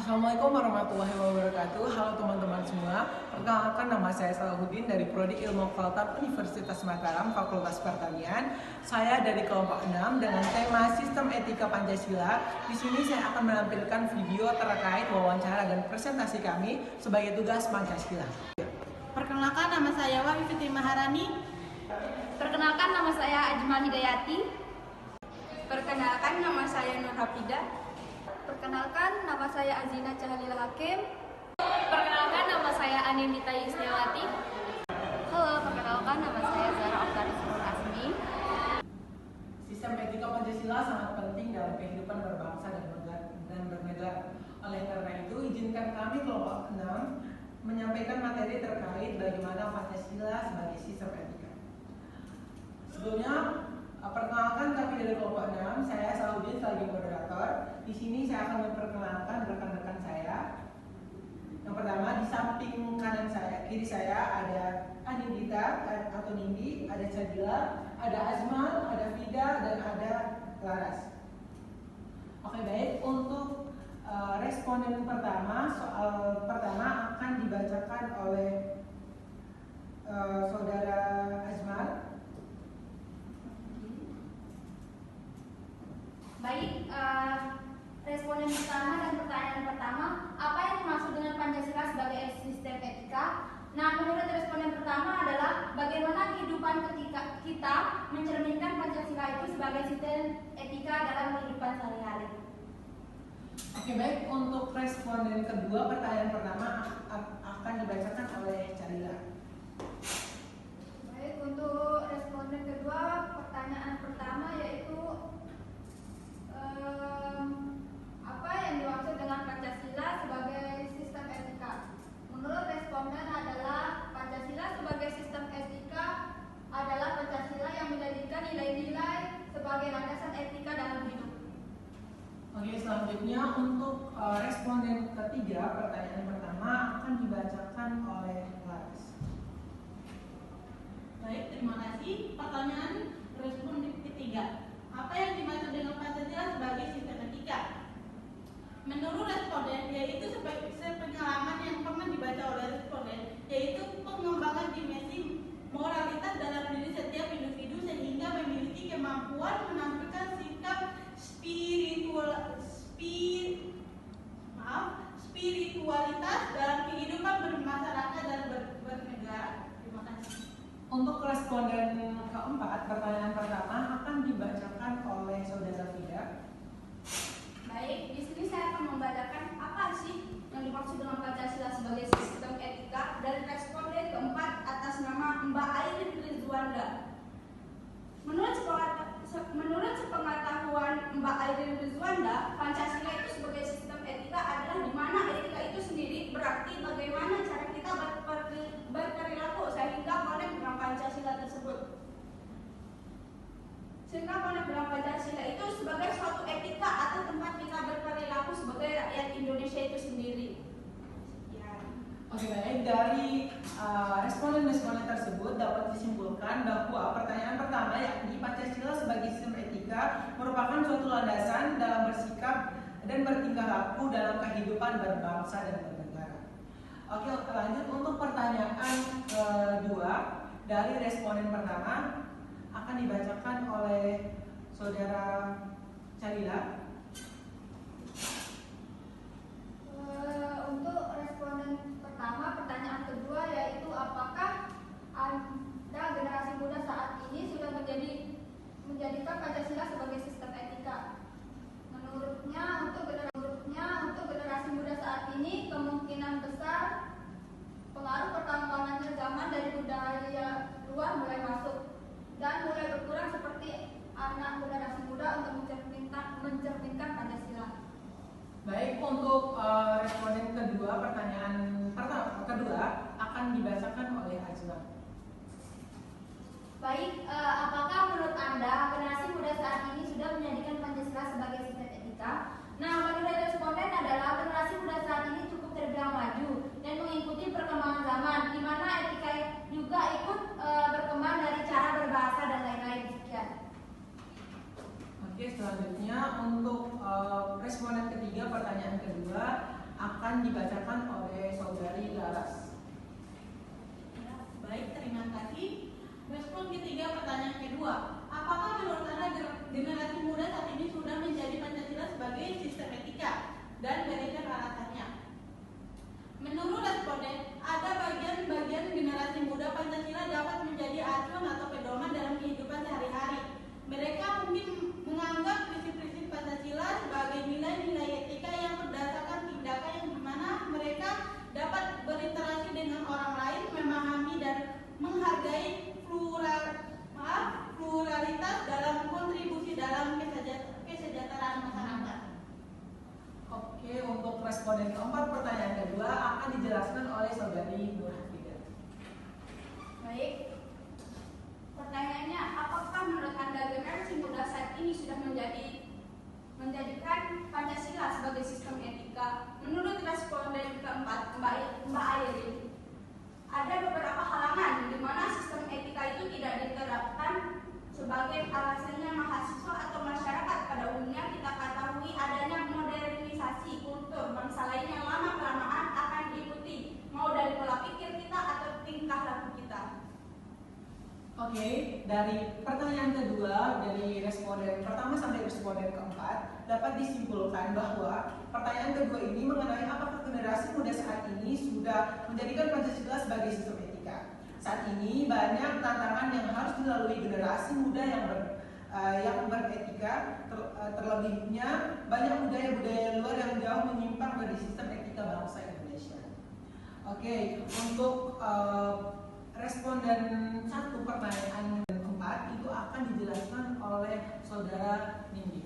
Assalamualaikum warahmatullahi wabarakatuh. Halo teman-teman semua. Perkenalkan, nama saya Salahuddin dari Prodi Ilmu Kelautan Universitas Mataram, Fakultas Pertanian. Saya dari kelompok 6 dengan tema Sistem Etika Pancasila. Di sini saya akan menampilkan video terkait wawancara dan presentasi kami sebagai tugas Pancasila. Perkenalkan, nama saya Wawi Fitri Maharani. Perkenalkan, nama saya Ajmal Hidayati. Perkenalkan, nama saya Nur Hafidah. Perkenalkan, nama saya Azina Cahalila Hakim. Perkenalkan, nama saya Animita Yusniawati. Halo, perkenalkan, nama saya Zara Oktari Surul Asmi. Sistem etika Pancasila sangat penting dalam kehidupan berbangsa dan bernegara. Oleh karena itu, izinkan kami kelompok 6 menyampaikan materi terkait bagaimana Pancasila sebagai sistem etika. Sebelumnya, perkenalkan kami dari kelompok 6, saya Salahuddin sebagai moderator. Di sini saya akan memperkenalkan rekan-rekan saya. Yang pertama, di samping kanan saya, kiri saya ada Anindita atau Nindi, ada Cadila, ada Azmal, ada Fida, dan ada Laras. Oke, baik. Untuk responden pertama, soal pertama akan dibacakan oleh saudara Azmal. Baik, responden pertama dan pertanyaan pertama, apa yang dimaksud dengan Pancasila sebagai sistem etika? Nah, menurut responden pertama adalah bagaimana kehidupan ketika kita mencerminkan Pancasila itu sebagai sistem etika dalam kehidupan sehari-hari. Oke, baik. Untuk responden kedua, pertanyaan pertama akan dibacakan oleh Cadila. Baik, untuk responden kedua, pertanyaan pertama yaitu apa yang dimaksud dengan Pancasila sebagai sistem etika? Menurut responden adalah Pancasila sebagai sistem etika adalah Pancasila yang menjadikan nilai-nilai sebagai landasan etika dalam hidup. Oke, selanjutnya untuk responden ketiga, pertanyaan pertama akan dibacakan oleh Laras. Baik, terima kasih. Pertanyaan responden ketiga. Apa yang dimaksud dengan Pancasila sebagai sistem etika? Menurut responden, yaitu sepengalaman yang pernah dibaca oleh responden, yaitu pengembangan dimensi moralitas dalam diri setiap individu sehingga memiliki kemampuan menampilkan sikap spiritualitas dalam kehidupan bermasyarakat dan bernegara. Terima kasih. Untuk responden keempat, pertanyaan pertama akan dibacakan oleh saudara Fida. Baik, di sini saya akan membacakan apa sih yang dimaksud dengan Pancasila sebagai sistem etika dari responden keempat atas nama Mbak Airin Rizwanda. Menurut sepengetahuan Mbak Airin Rizwanda, Pancasila itu sebagai sistem etika adalah di mana etika itu sendiri berarti bagaimana cara kita berperilaku sehingga connect dengan Pancasila tersebut. Sehingga connect dengan Pancasila itu sebagai suatu etika atau tempat kita berperilaku sebagai rakyat Indonesia itu sendiri. Oke, baik. Dari responden-responden tersebut dapat disimpulkan bahwa pertanyaan pertama, yakni Pancasila sebagai sistem etika, merupakan suatu landasan dalam bersikap dan bertingkah laku dalam kehidupan berbangsa dan bernegara. Oke, lanjut untuk pertanyaan kedua dari responden pertama akan dibacakan oleh saudara Cadila. Untuk responden pertama, pertanyaan kedua yaitu apakah Anda generasi muda saat ini sudah menjadikan Pancasila sebagai sistem etika? Menurutnya untuk generasi muda saat ini kemungkinan besar pengaruh perkembangan zaman dari budaya luar mulai masuk dan mulai berkurang seperti anak generasi muda untuk mencerminkan Pancasila. Baik, untuk responden kedua, pertanyaan kedua akan dibacakan oleh Azma. Baik, apakah menurut Anda generasi muda saat ini sudah menjadikan Pancasila sebagai sistem etika? Nah, menurut responden adalah generasi muda saat ini cukup terbilang maju dan mengikuti perkembangan zaman, di mana etika juga ikut berkembang dari cara berbahasa dan lain-lain. Sekian. Oke, selanjutnya untuk responden ketiga, pertanyaan kedua akan dibacakan oleh Saudari Laras. Baik, terima kasih. Respon ketiga pertanyaan kedua. Apakah menurut Anda generasi muda saat ini sudah menjadi Pancasila sebagai sistem etika? Dan berikan alasannya. Menurut responden, ada bagian-bagian generasi muda Pancasila dapat menjadi acuan atau pedoman dalam kehidupan sehari-hari. Mereka mungkin menganggap prinsip-prinsip Pancasila sebagai nilai-nilai etika yang berdasarkan tindakan yang dimana mereka dapat berinteraksi dengan orang lain, memahami dan menghargai pluralitas dalam kontribusi dalam kesejahteraan masyarakat. Oke, untuk responden keempat pertanyaan kedua akan dijelaskan oleh Saudari Nur Hafidah. Baik. Pertanyaannya, apakah menurut Anda generasi muda saat ini sudah menjadikan Pancasila sebagai sistem etika? Menurut responden keempat, Mbak Ayrin, ada beberapa halangan di mana sistem etika itu tidak diterapkan. Sebagai alasannya mahasiswa atau masyarakat pada umumnya kita ketahui adanya modernisasi kultur bangsa lain yang lama-kelamaan akan diikuti, mau dari pola pikir kita atau tingkah laku kita. Oke, dari pertanyaan kedua dari responden pertama sampai responden keempat dapat disimpulkan bahwa pertanyaan kedua ini mengenai apakah generasi muda saat ini sudah menjadikan Pancasila sebagai sistem etika. Saat ini banyak tantangan yang harus dilalui generasi muda yang beretika, terlebihnya banyak budaya-budaya luar yang jauh menyimpang dari sistem etika bangsa Indonesia. Oke, untuk responden satu pertanyaan keempat itu akan dijelaskan oleh Saudara Nindi.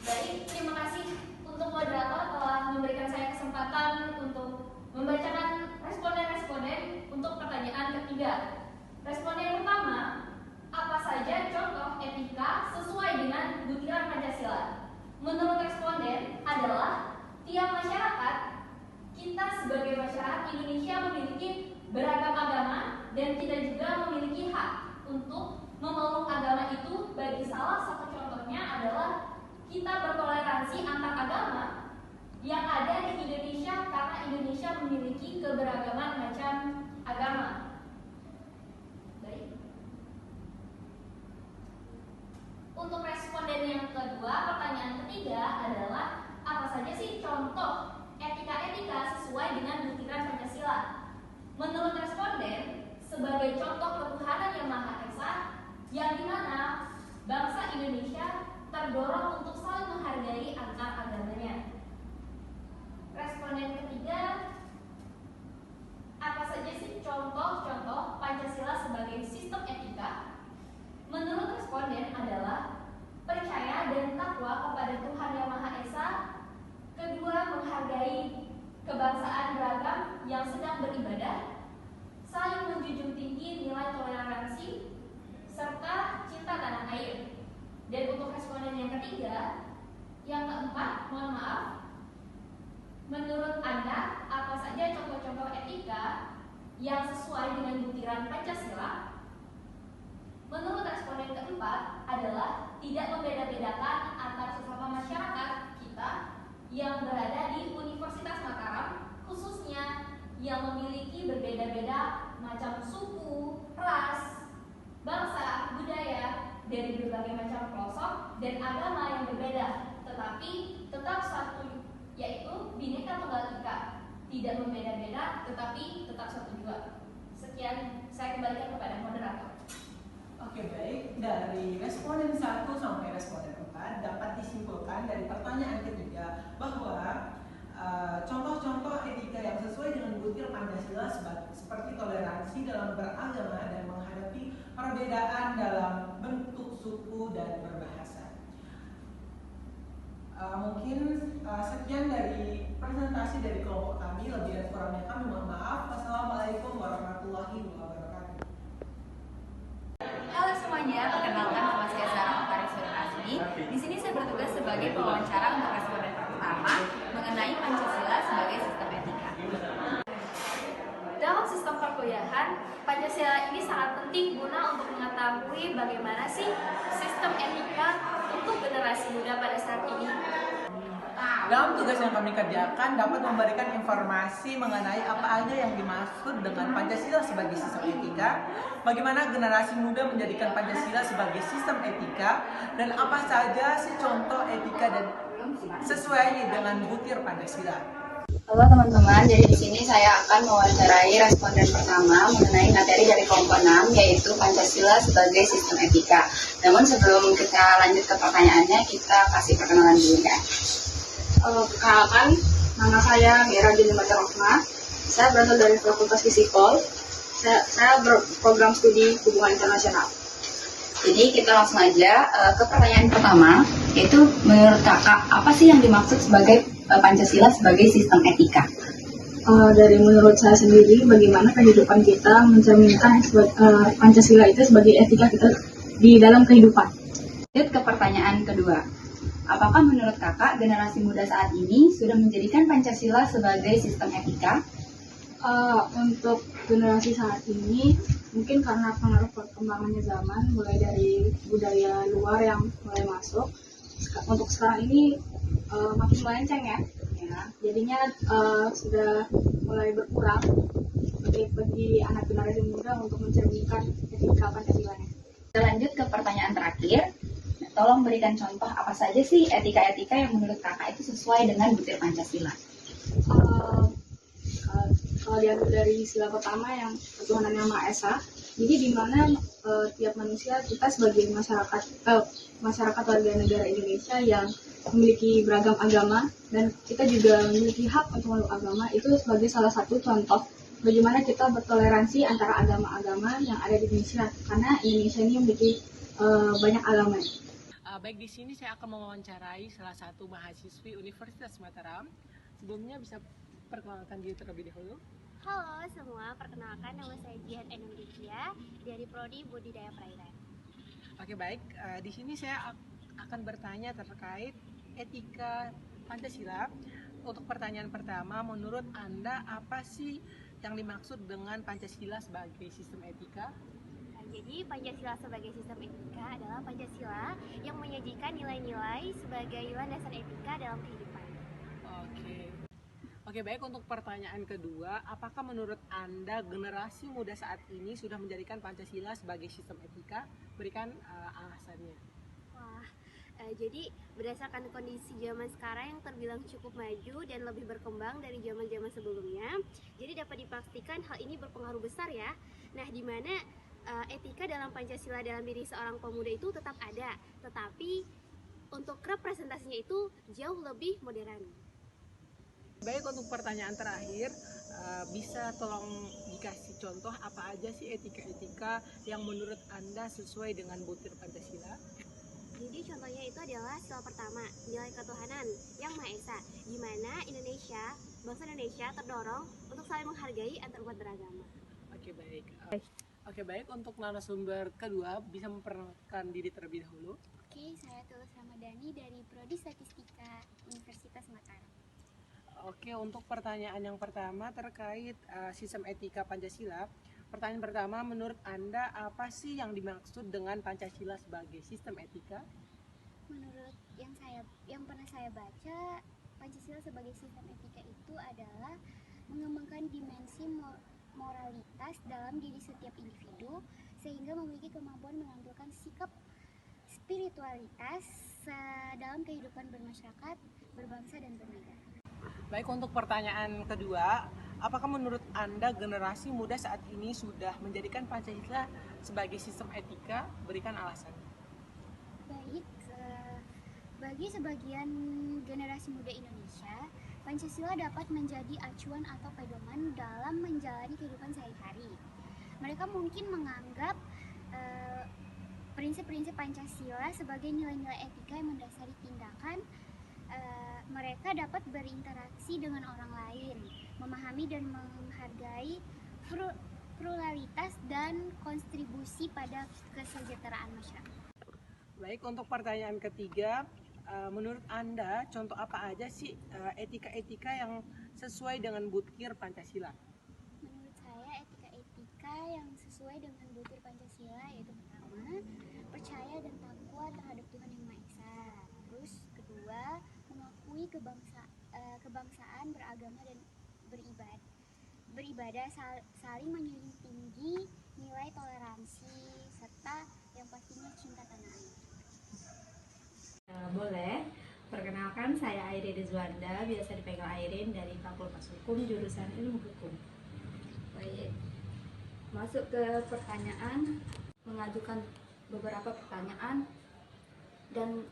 Baik, terima kasih untuk moderator telah memberikan saya kesempatan untuk membacakan responden-responden untuk pertanyaan ketiga. Responden yang pertama, apa saja contoh etika sesuai dengan butiran Pancasila? Menurut responden adalah tiap masyarakat, kita sebagai masyarakat Indonesia memiliki beragam agama dan kita juga memiliki hak untuk memeluk agama itu. Bagi salah satu contohnya adalah kita bertoleransi antar agama yang ada di Indonesia karena Indonesia memiliki keberagaman macam agama. Baik. Untuk responden yang kedua, pertanyaan ketiga adalah apa saja sih contoh etika-etika sesuai dengan butiran Pancasila? Menurut responden, sebagai contoh ketuhanan yang Maha Esa, yang dimana bangsa Indonesia terdorong untuk saling menghargai antar agamanya. Responden ketiga, apa saja sih contoh-contoh Pancasila sebagai sistem etika? Menurut responden adalah percaya dan takwa kepada Tuhan Yang Maha Esa, kedua menghargai kebangsaan beragam yang sedang beribadah, saling menjunjung tinggi nilai toleransi, serta cinta tanah air. Dan untuk responden yang ketiga, yang keempat, mohon maaf, menurut Anda apa saja contoh-contoh etika yang sesuai dengan butiran Pancasila? Menurut responden keempat adalah tidak membeda-bedakan antar sesama masyarakat kita yang berada di Universitas Mataram, khususnya yang memiliki berbeda-beda macam suku, ras, bangsa, budaya, dari berbagai macam pelosok dan agama yang berbeda, tetapi tetap satu, yaitu Bhinneka Tunggal Ika, tidak membeda-beda tetapi tetap satu jua. Sekian, saya kembalikan kepada moderator. Oke, baik, dari responden 1 sampai responden 4 dapat disimpulkan dari pertanyaan ketiga bahwa contoh-contoh etika yang sesuai dengan butir Pancasila seperti toleransi dalam beragama dan menghadapi perbedaan dalam bentuk, suku, dan berbahasa. Mungkin sekian dari presentasi dari kelompok kami. Lebih dan kurangnya kami mohon maaf. Wassalamualaikum warahmatullahi wabarakatuh. Halo semuanya, perkenalkan nama saya Zara Oktari Suryasmi. Di sini saya bertugas sebagai pewawancara untuk responden pertama mengenai Pancasila sebagai sistem etika. Dalam sistem perkuliahan, Pancasila ini sangat penting guna untuk mengetahui bagaimana sih sistem etika untuk generasi muda pada saat ini. Dalam tugas yang kami kerjakan dapat memberikan informasi mengenai apa aja yang dimaksud dengan Pancasila sebagai sistem etika, bagaimana generasi muda menjadikan Pancasila sebagai sistem etika, dan apa saja sih contoh etika dan sesuai dengan butir Pancasila. Halo teman-teman, jadi di sini saya akan mewawancarai responden pertama mengenai materi dari kelompok 6, yaitu Pancasila sebagai sistem etika. Namun sebelum kita lanjut ke pertanyaannya, kita kasih perkenalan dulu ya. Perkenalkan, nama saya Mira Junimata Rohma. Saya berasal dari Fakultas Fisikol. Saya berprogram studi hubungan internasional. Jadi kita langsung aja ke pertanyaan pertama, yaitu menurut kakak, apa sih yang dimaksud sebagai Pancasila sebagai sistem etika? Dari menurut saya sendiri, bagaimana kehidupan kita mencerminkan Pancasila itu sebagai etika kita di dalam kehidupan. Lanjut ke pertanyaan kedua. Apakah menurut kakak generasi muda saat ini sudah menjadikan Pancasila sebagai sistem etika? Untuk generasi saat ini, mungkin karena pengaruh perkembangannya zaman, mulai dari budaya luar yang mulai masuk, untuk sekarang ini makin melenceng ya. Jadinya sudah mulai berkurang bagi anak generasi muda untuk mencerminkan etika Pancasila-nya. Kita lanjut ke pertanyaan terakhir. Tolong berikan contoh apa saja sih etika-etika yang menurut kakak itu sesuai dengan butir Pancasila? Kalau diambil dari sila pertama yang ketuhanan yang Maha Esa, jadi di mana tiap manusia, kita sebagai masyarakat warga negara Indonesia yang memiliki beragam agama, dan kita juga memiliki hak untuk memeluk agama, itu sebagai salah satu contoh bagaimana kita bertoleransi antara agama-agama yang ada di Indonesia, karena Indonesia ini memiliki banyak agama. Baik, di sini saya akan mewawancarai salah satu mahasiswi Universitas Mataram. Sebelumnya bisa perkenalkan diri terlebih dahulu. Halo semua, perkenalkan nama saya Jihan Enumdikia dari Prodi Budidaya Perairan. Oke, baik. Di sini saya akan bertanya terkait etika Pancasila. Untuk pertanyaan pertama, menurut Anda apa sih yang dimaksud dengan Pancasila sebagai sistem etika? Jadi Pancasila sebagai sistem etika adalah Pancasila yang menyajikan nilai-nilai sebagai landasan etika dalam kehidupan. Oke, baik. Untuk pertanyaan kedua, apakah menurut Anda generasi muda saat ini sudah menjadikan Pancasila sebagai sistem etika? Berikan alasannya. Jadi berdasarkan kondisi zaman sekarang yang terbilang cukup maju dan lebih berkembang dari zaman-zaman sebelumnya, jadi dapat dipastikan hal ini berpengaruh besar ya. Nah, di mana etika dalam Pancasila dalam diri seorang pemuda itu tetap ada, tetapi untuk representasinya itu jauh lebih modern. Baik, untuk pertanyaan terakhir, bisa tolong dikasih contoh apa aja sih etika-etika yang menurut Anda sesuai dengan butir Pancasila? Jadi contohnya itu adalah sila pertama, nilai ketuhanan yang Maha Esa, di mana bangsa Indonesia terdorong untuk saling menghargai antar umat beragama. Oke, baik. Untuk narasumber kedua, bisa memperkenalkan diri terlebih dahulu. Oke, saya Tulus Ramadhani dari Prodi Statistika Universitas Mataram. Oke, untuk pertanyaan yang pertama terkait sistem etika Pancasila. Pertanyaan pertama, menurut Anda apa sih yang dimaksud dengan Pancasila sebagai sistem etika? Menurut yang pernah saya baca, Pancasila sebagai sistem etika itu adalah mengembangkan dimensi moralitas dalam diri setiap individu sehingga memiliki kemampuan menampilkan sikap spiritualitas dalam kehidupan bermasyarakat, berbangsa dan bernegara. Baik, untuk pertanyaan kedua, apakah menurut Anda generasi muda saat ini sudah menjadikan Pancasila sebagai sistem etika? Berikan alasan. Baik, bagi sebagian generasi muda Indonesia, Pancasila dapat menjadi acuan atau pedoman dalam menjalani kehidupan sehari-hari. Mereka mungkin menganggap prinsip-prinsip Pancasila sebagai nilai-nilai etika yang mendasari tindakan. Mereka dapat berinteraksi dengan orang lain, memahami dan menghargai pluralitas dan kontribusi pada kesejahteraan masyarakat. Baik, untuk pertanyaan ketiga, menurut Anda contoh apa aja sih etika-etika yang sesuai dengan butir Pancasila? Menurut saya etika-etika yang sesuai dengan butir Pancasila yaitu pertama, percaya dan takwa terhadap Tuhan Yang Maha Esa. Terus kedua, mengakui mengakui kebangsaan, beragama dan beribadah, saling menjunjung tinggi nilai toleransi, serta yang pastinya cinta tanah air. Boleh. Perkenalkan, saya Airin Rizwanda, biasa dipanggil Airin, dari Fakultas Hukum jurusan Ilmu Hukum. Baik, masuk ke pertanyaan, mengajukan beberapa pertanyaan dan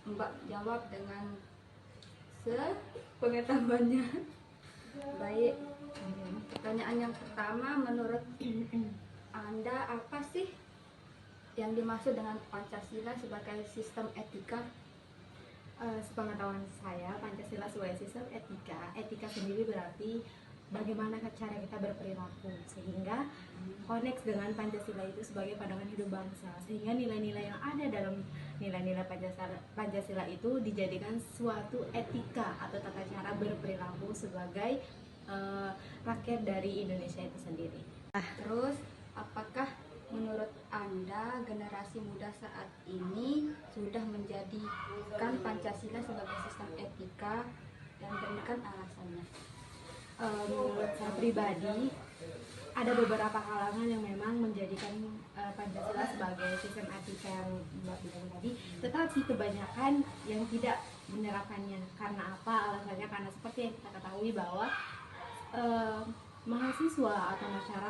Mbak jawab dengan sepengetahuannya. Baik, pertanyaan yang pertama, menurut Anda apa sih yang dimaksud dengan Pancasila sebagai sistem etika? Sepengetahuan saya, Pancasila sebagai sistem etika, etika sendiri berarti bagaimana cara kita berperilaku, sehingga connect dengan Pancasila itu sebagai pandangan hidup bangsa, sehingga nilai-nilai yang ada dalam nilai-nilai Pancasila itu dijadikan suatu etika atau tata cara berperilaku sebagai rakyat dari Indonesia itu sendiri. Terus, apakah menurut Anda generasi muda saat ini sudah menjadikan Pancasila sebagai sistem etika, dan berikan alasannya? Menurut saya pribadi, ada beberapa kalangan yang memang menjadikan Pancasila sebagai sistem etika yang Mbak bilang tadi, tetapi kebanyakan yang tidak menerapkannya. Karena apa? Alasannya karena seperti yang kita ketahui bahwa mahasiswa atau masyarakat